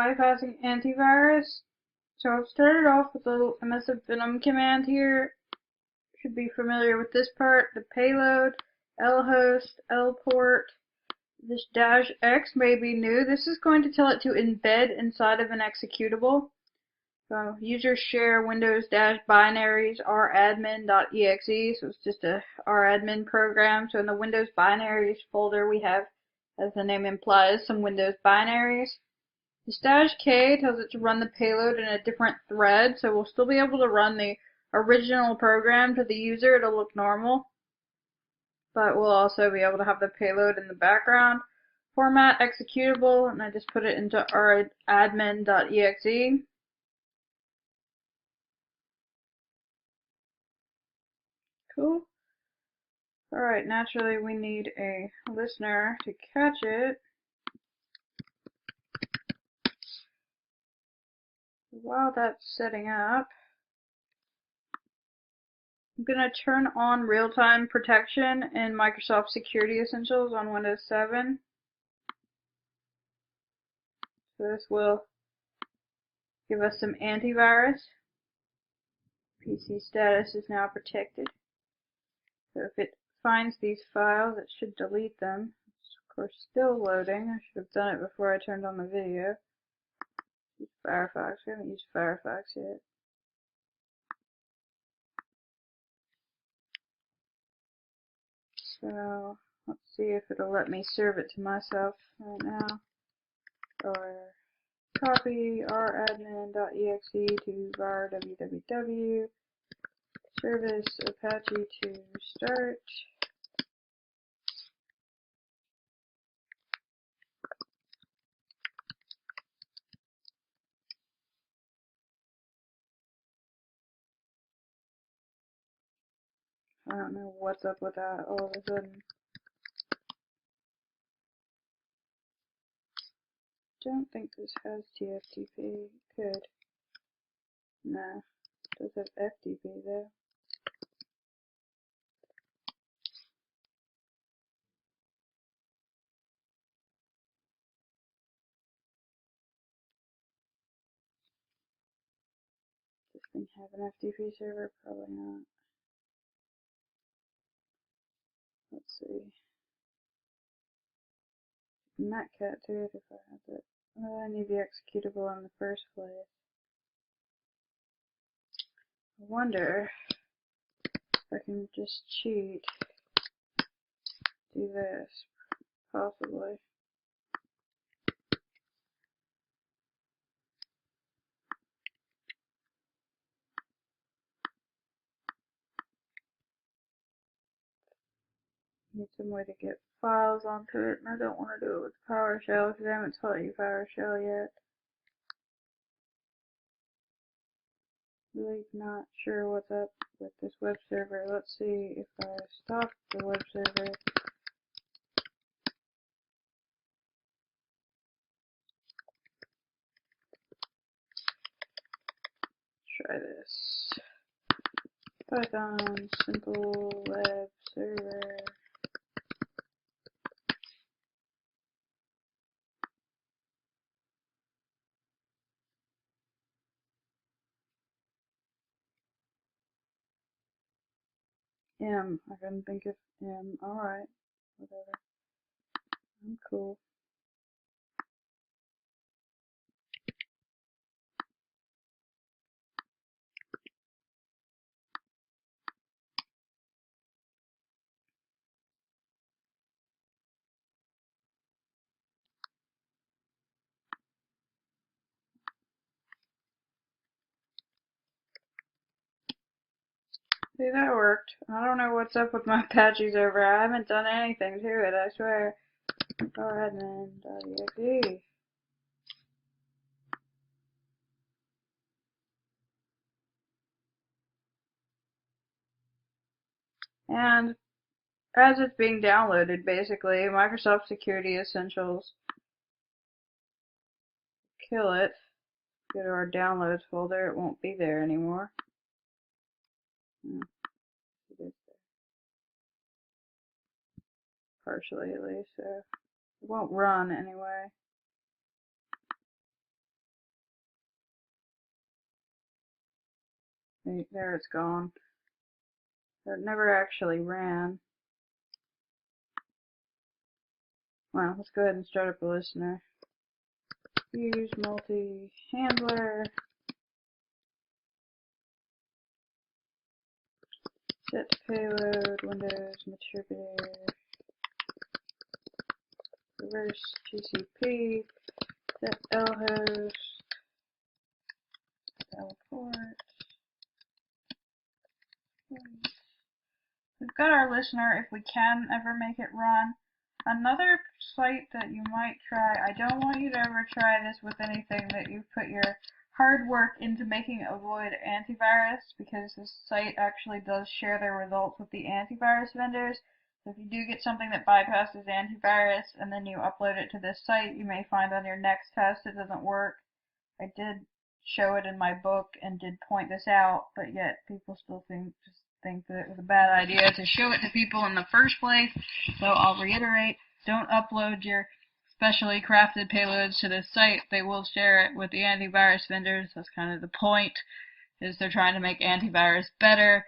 bypassing antivirus. So I've started off with the ms venom command here. Should be familiar with this part. The payload, lhost, lport. This -x may be new. This is going to tell it to embed inside of an executable. So users share Windows-binaries radmin.exe. So it's just a radmin program. So in the Windows binaries folder we have, as the name implies, some Windows binaries. This -k tells it to run the payload in a different thread. So we'll still be able to run the original program to the user. It'll look normal. But we'll also be able to have the payload in the background. Format executable, and I just put it into radmin.exe. Cool. Alright, naturally we need a listener to catch it. While that's setting up, I'm going to turn on real-time protection in Microsoft Security Essentials on Windows 7. So this will give us some antivirus. PC status is now protected. So if it finds these files, it should delete them. It's of course still loading. I should have done it before I turned on the video. Use Firefox. We haven't used Firefox yet. So let's see if it'll let me serve it to myself right now. Or copy radmin.exe to var www service apache to start. I don't know what's up with that all of a sudden. Don't think this has TFTP. Could. Nah. Does have FTP though. Does this thing have an FTP server? Probably not. Let's see. Netcat do it if I have it. Well, I need the executable in the first place. I wonder if I can just cheat. Do this. Possibly. Need some way to get files onto it, and I don't want to do it with PowerShell because I haven't taught you PowerShell yet. Really not sure what's up with this web server. Let's see if I stop the web server. Try this. Python simple web server. I couldn't think of alright, whatever. I'm cool. See, that worked. I don't know what's up with my Apache server. I haven't done anything to it, I swear. Admin.exe. And as it's being downloaded, basically, Microsoft Security Essentials. Kill it. Go to our downloads folder. It won't be there anymore. It is there. Partially, at least. So it won't run anyway. There it's gone. It never actually ran. Well, let's go ahead and start up a listener. Use multi-handler. Set payload, Windows, Interpreter, reverse TCP, set lhost, lport. We've got our listener if we can ever make it run. Another site that you might try, I don't want you to ever try this with anything that you've put your hard work into making avoid antivirus, because this site actually does share their results with the antivirus vendors. So if you do get something that bypasses antivirus and then you upload it to this site, you may find on your next test it doesn't work. I did show it in my book and did point this out, but yet people still think that it was a bad idea to show it to people in the first place. So I'll reiterate, don't upload your specially crafted payloads to this site. They will share it with the antivirus vendors. That's kind of the point, is they're trying to make antivirus better,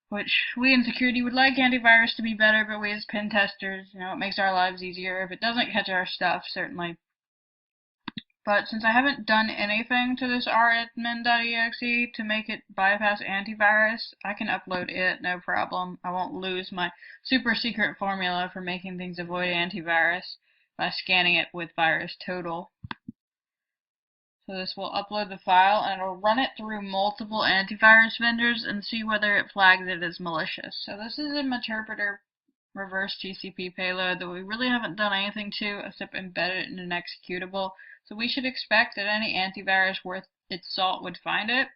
which we in security would like antivirus to be better, but we as pen testers, it makes our lives easier if it doesn't catch our stuff, certainly. But since I haven't done anything to this radmin.exe to make it bypass antivirus, I can upload it, no problem. I won't lose my super secret formula for making things avoid antivirus by scanning it with VirusTotal. So this will upload the file and it'll run it through multiple antivirus vendors and see whether it flags it as malicious. So this is a Interpreter reverse TCP payload that we really haven't done anything to except embed it in an executable. So we should expect that any antivirus worth its salt would find it.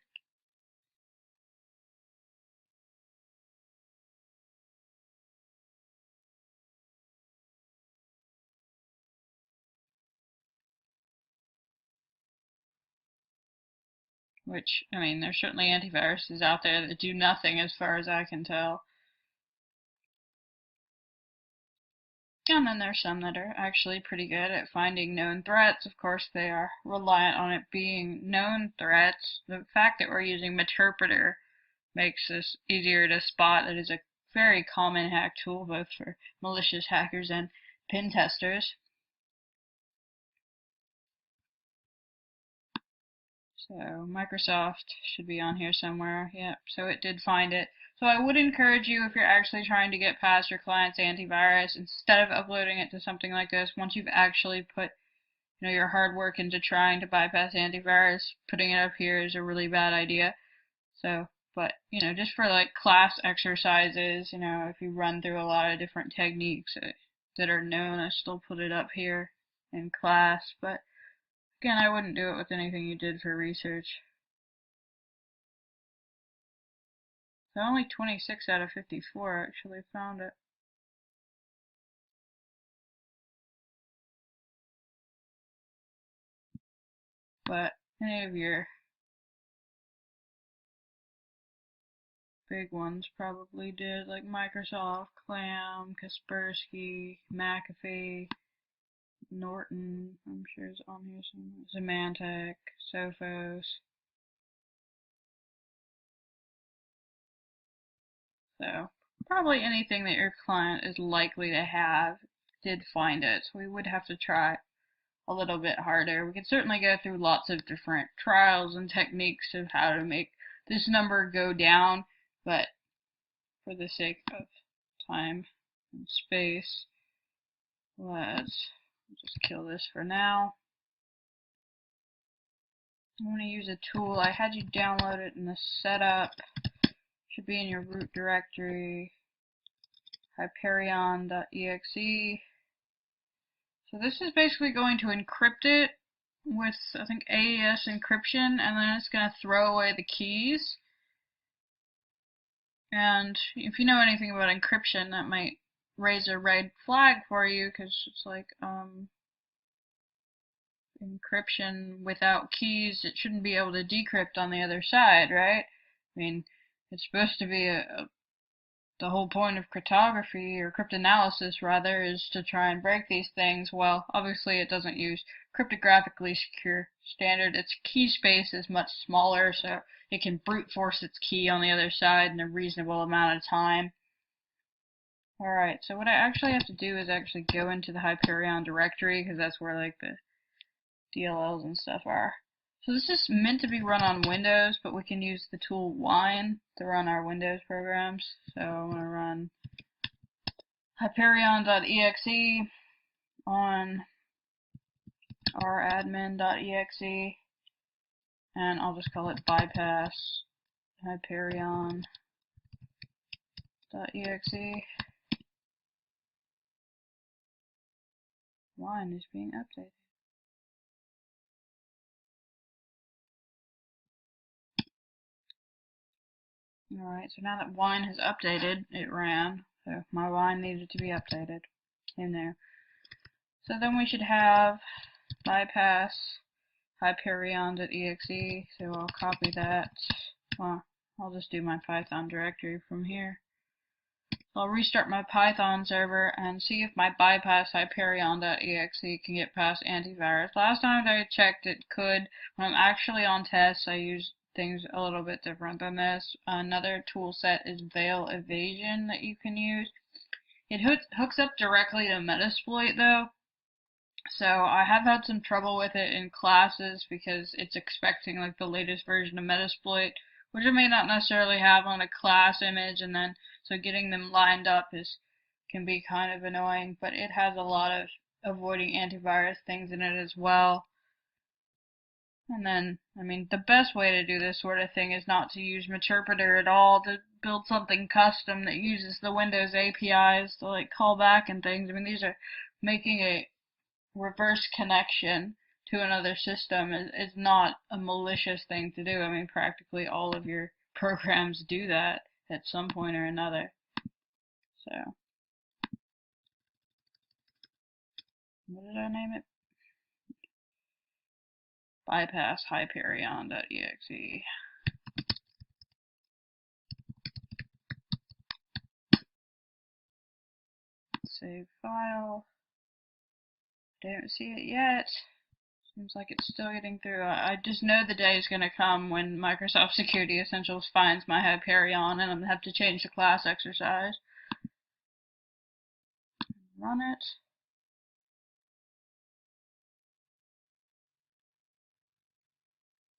Which, there's certainly antiviruses out there that do nothing as far as I can tell. And then there's some that are actually pretty good at finding known threats. Of course, they are reliant on it being known threats. The fact that we're using Interpreter makes this easier to spot. It is a very common hack tool both for malicious hackers and pen testers. So Microsoft should be on here somewhere. Yep, so it did find it. So I would encourage you, if you're actually trying to get past your client's antivirus, instead of uploading it to something like this, once you've actually put your hard work into trying to bypass antivirus, putting it up here is a really bad idea. So, but just for like class exercises, if you run through a lot of different techniques that are known, I still put it up here in class. But again, I wouldn't do it with anything you did for research. So only 26 out of 54 actually found it. But any of your big ones probably did, like Microsoft, Clam, Kaspersky, McAfee, Norton, I'm sure is on here somewhere, Symantec, Sophos. So probably anything that your client is likely to have did find it. So we would have to try a little bit harder. We could certainly go through lots of different trials and techniques of how to make this number go down, but for the sake of time and space, let's just kill this for now. I'm going to use a tool. I had you download it in the setup. Should be in your root directory, Hyperion.exe. So this is basically going to encrypt it with, I think, AES encryption, and then it's going to throw away the keys. And if you know anything about encryption, that might raise a red flag for you, because it's like encryption without keys, it shouldn't be able to decrypt on the other side, right? It's supposed to be a the whole point of cryptography, or cryptanalysis rather, is to try and break these things. Well, obviously it doesn't use cryptographically secure standard. Its key space is much smaller, so it can brute force its key on the other side in a reasonable amount of time. Alright, so what I actually have to do is actually go into the Hyperion directory, because that's where like the DLLs and stuff are. So this is meant to be run on Windows, but we can use the tool wine to run our Windows programs. So I'm going to run hyperion.exe on radmin.exe, and I'll just call it bypass hyperion.exe. Wine is being updated. Alright, so now that wine has updated, it ran, so my wine needed to be updated in there. So then we should have bypass hyperion.exe, so I'll copy that. Well, I'll just do my Python directory from here. So I'll restart my Python server and see if my bypass hyperion.exe can get past antivirus. Last time I checked it could. When I'm actually on tests, I use things a little bit different than this. Another tool set is veil evasion that you can use. It hooks up directly to Metasploit though, so I have had some trouble with it in classes because it's expecting like the latest version of Metasploit, which it may not necessarily have on a class image, and then so getting them lined up can be kind of annoying, but it has a lot of avoiding antivirus things in it as well. And then, I mean, the best way to do this sort of thing is not to use Meterpreter at all, to build something custom that uses the Windows APIs to like call back and things. I mean, these are making a reverse connection to another system is not a malicious thing to do. I mean, practically all of your programs do that at some point or another. So, what did I name it? Bypass hyperion.exe. Save file. Don't see it yet. Seems like it's still getting through. I just know the day is going to come when Microsoft Security Essentials finds my Hyperion and I'm going to have to change the class exercise. Run it.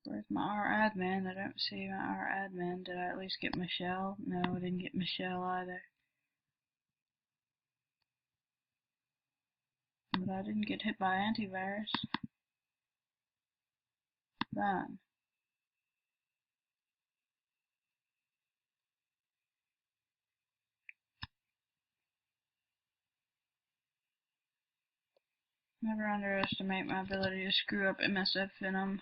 Where's my radmin? I don't see my radmin. Did I at least get Michelle? No, I didn't get Michelle either. But I didn't get hit by antivirus. Done. Never underestimate my ability to screw up MSF Venom.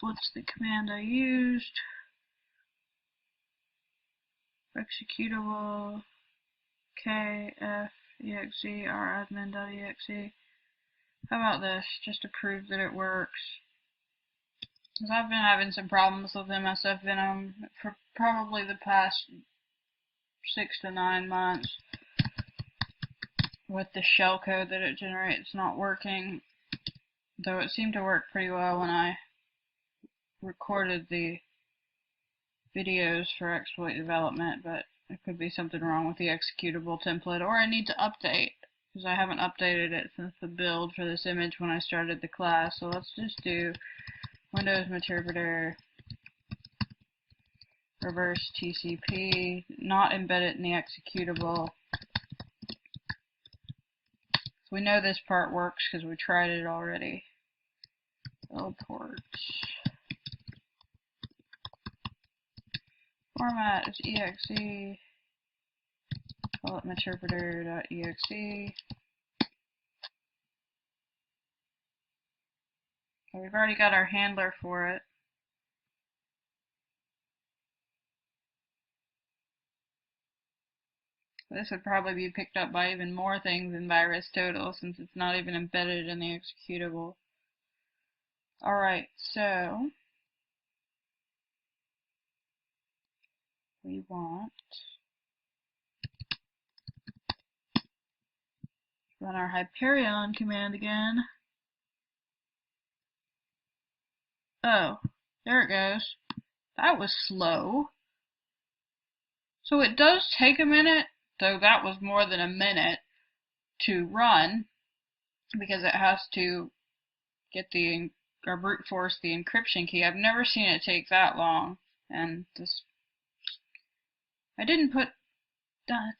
What's the command I used? Executable kf.exe radmin.exe. How about this, just to prove that it works? Because I've been having some problems with MSF Venom for probably the past 6 to 9 months with the shellcode that it generates not working, though it seemed to work pretty well when I recorded the videos for exploit development, but there could be something wrong with the executable template, or I need to update, because I haven't updated it since the build for this image when I started the class. So let's just do Windows Meterpreter reverse TCP, not embed it in the executable. So we know this part works because we tried it already. Ports. Format is exe. Call it meterpreter.exe. So we've already got our handler for it. This would probably be picked up by even more things than VirusTotal, since it's not even embedded in the executable. Alright, so we want to run our Hyperion command again. Oh, there it goes. That was slow. So it does take a minute, though that was more than a minute to run, because it has to get or brute force the encryption key. I've never seen it take that long, and I didn't put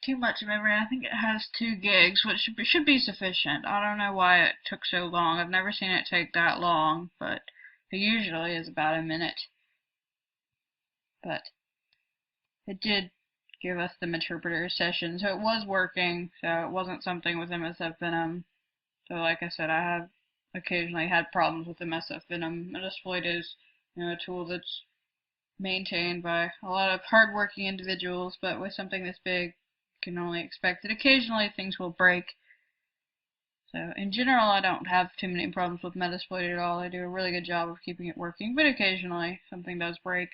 too much memory. I think it has 2 gigs, which should be sufficient. I don't know why it took so long. I've never seen it take that long, but it usually is about a minute. But it did give us the interpreter session, so it was working. So it wasn't something with MSF Venom. So like I said, I have occasionally had problems with MSF Venom. Metasploit is, a tool that's maintained by a lot of hardworking individuals, but with something this big, you can only expect that occasionally things will break. So in general, I don't have too many problems with Metasploit at all. I do a really good job of keeping it working, but occasionally something does break.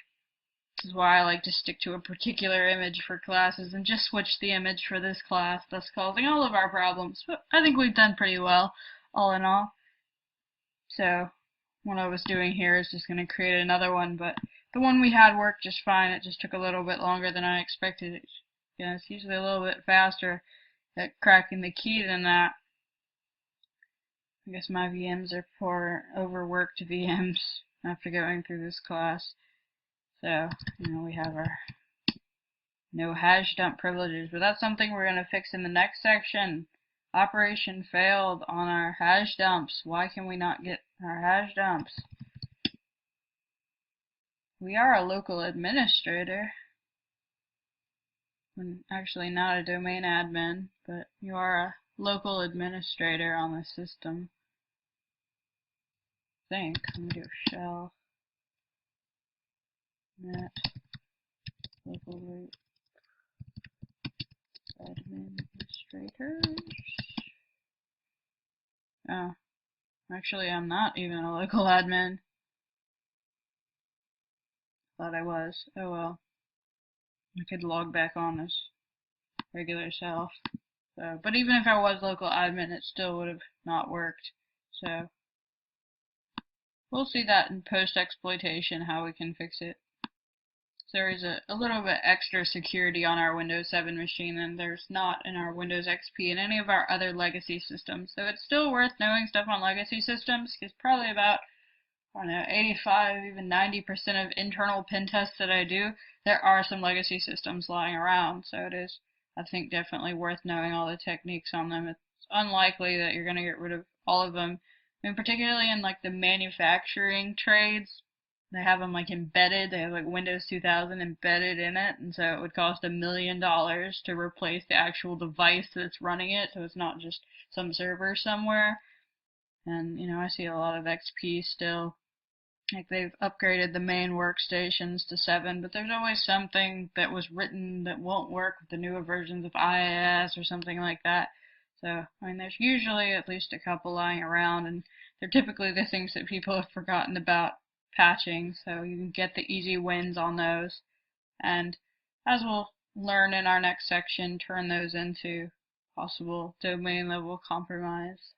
This is why I like to stick to a particular image for classes and just switch the image for this class, thus causing all of our problems. But I think we've done pretty well, all in all. So what I was doing here is just going to create another one, but the one we had worked just fine. It just took a little bit longer than I expected. It's usually a little bit faster at cracking the key than that. I guess my VMs are for overworked VMs after going through this class. So, we have our no hash dump privileges, but that's something we're going to fix in the next section. Operation failed on our hash dumps. Why can we not get our hash dumps? We are a local administrator. Actually not a domain admin, but you are a local administrator on the system. I think. I'm going to do shell net local root administrators. Oh, actually I'm not even a local admin. Thought I was. Oh well. I could log back on as regular self. So, but even if I was local admin, it still would have not worked. So we'll see that in post-exploitation, how we can fix it. So there is a little bit extra security on our Windows 7 machine than there's not in our Windows XP and any of our other legacy systems. So it's still worth knowing stuff on legacy systems, because probably about, I don't know, 85, even 90% of internal pen tests that I do, there are some legacy systems lying around. So it is, I think, definitely worth knowing all the techniques on them. It's unlikely that you're going to get rid of all of them. I mean, particularly in like the manufacturing trades, they have them like embedded. They have like Windows 2000 embedded in it, and so it would cost $1 million to replace the actual device that's running it. So it's not just some server somewhere. And I see a lot of XP still. Like they've upgraded the main workstations to 7, but there's always something that was written that won't work with the newer versions of IIS or something like that. So, I mean, there's usually at least a couple lying around, and they're typically the things that people have forgotten about patching, so you can get the easy wins on those. And as we'll learn in our next section, turn those into possible domain level compromise.